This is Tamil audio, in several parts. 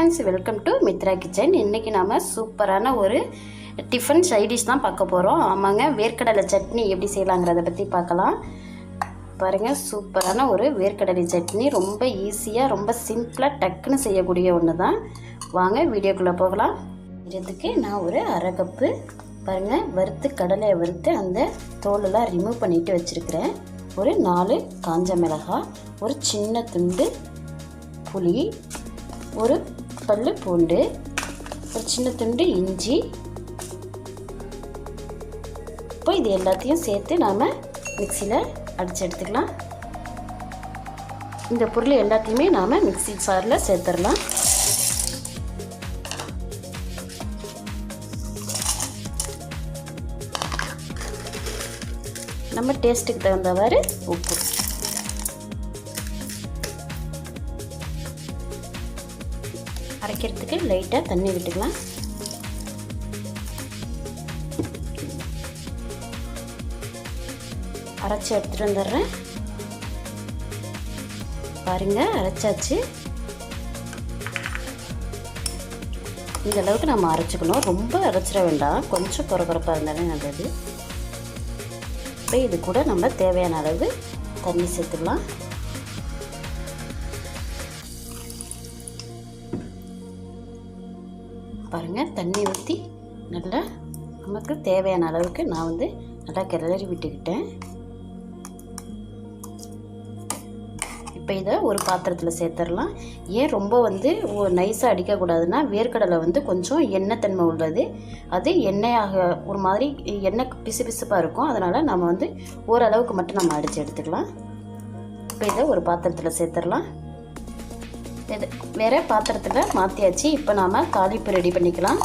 friends, welcome to Mitra Kitchen. இன்னைக்கு நாம சூப்பரான ஒரு டிஃபன் சைட் டிஷ் தான் பார்க்க போறோம். ஆமாங்க, வேர்க்கடலை சட்னி எப்படி செய்யலாம்ங்கறத பத்தி பார்க்கலாம். பாருங்க, சூப்பரான ஒரு வேர்க்கடலை சட்னி ரொம்ப ஈஸியா ரொம்ப சிம்பிளா டக்குன்னு செய்யக்கூடிய ஒன்று தான். வாங்க வீடியோக்குள்ள போகலாம். இதுக்கு நான் ஒரு அரை கப் பாருங்க வறுத்து கடலையை வறுத்து அந்த தோலெல்லாம் ரிமூவ் பண்ணிட்டு வச்சிருக்கிறேன். ஒரு 4 காஞ்ச மிளகாய், ஒரு சின்ன துண்டு புளி, ஒரு பல்லு பூண்டு, ஒரு சின்ன துண்டு இஞ்சி. இப்போ இது எல்லாத்தையும் சேர்த்து நாம் மிக்சியில் அடித்து எடுத்துக்கலாம். இந்த பொருள் எல்லாத்தையுமே நாம் மிக்சி சாரில் சேர்த்துடலாம். நம்ம டேஸ்ட்டுக்கு தகுந்தவாறு உப்பு, அரைக்கிறதுக்கு லைட்டாக தண்ணி விட்டுக்கலாம். அரைச்சி எடுத்துகிட்டு வந்துடுறேன். பாருங்க, அரைச்சாச்சு. இந்த அளவுக்கு நம்ம அரைச்சிக்கணும். ரொம்ப அரைச்சிட வேண்டாம், கொஞ்சம் குறகுறப்பாக இருந்தாலே நல்லது. இப்போ இது கூட நம்ம தேவையான அளவு தண்ணி சேர்த்துக்கலாம். பாருங்கள், தண்ணி ஊற்றி நல்லா நமக்கு தேவையான அளவுக்கு நான் நல்லா கிளறி விட்டுக்கிட்டேன். இப்போ இதை ஒரு பாத்திரத்தில் சேர்த்துடலாம். ஏன் ரொம்ப நைஸாக அடிக்கக்கூடாதுன்னா, வேர்க்கடலை கொஞ்சம் எண்ணெய் தன்மை உள்ளது. அது எண்ணெயாக ஒரு மாதிரி எண்ணெய் பிசு பிசுப்பாக இருக்கும். அதனால் நம்ம ஓரளவுக்கு மட்டும் நம்ம அடித்து எடுத்துக்கலாம். இப்போ இதை ஒரு பாத்திரத்தில் சேர்த்துடலாம். இது வேறு பாத்திரத்தில் மாற்றியாச்சு. இப்போ நாம் தாளிப்பு ரெடி பண்ணிக்கலாம்.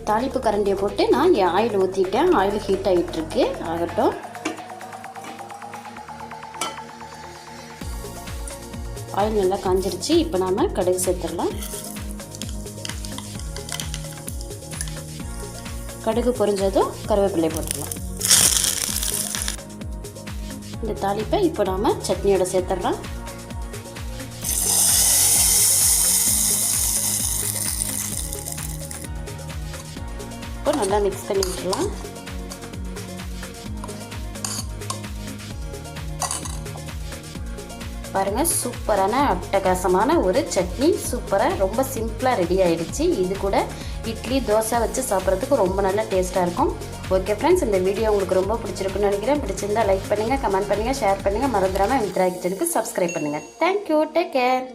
தாளிப்பு கரண்டியை போட்டு நான் ஆயில் ஊற்றிட்டேன். ஆயில் ஹீட் ஆகிட்டுருக்கு, ஆகட்டும். ஆயில் நல்லா காஞ்சிருச்சு. இப்போ நாம் கடுகு சேர்த்துடலாம். கடுகு பொரிஞ்சதும் கருவேப்பிலை போட்டுடலாம். இந்த தாளிப்பை இப்போ நாம் சட்னியோட சேர்த்துடலாம். நல்லா மிக்ஸ் பண்ணி விட்டுலாம். பாருங்க, சூப்பரான அட்டகாசமான ஒரு சட்னி சூப்பராக ரொம்ப சிம்பிளாக ரெடி ஆகிடுச்சு. இது கூட இட்லி தோசை வச்சு சாப்பிட்றதுக்கு ரொம்ப நல்ல டேஸ்ட்டாக இருக்கும். ஓகே ஃப்ரெண்ட்ஸ், இந்த வீடியோ உங்களுக்கு ரொம்ப பிடிச்சிருக்குன்னு நினைக்கிறேன். பிடிச்சிருந்தா லைக் பண்ணுங்கள், கமெண்ட் பண்ணுங்கள், ஷேர் பண்ணுங்கள். மறந்துடாமல் மித்ரா கிச்சனுக்கு சப்ஸ்கிரைப் பண்ணுங்கள். Thank you, take care.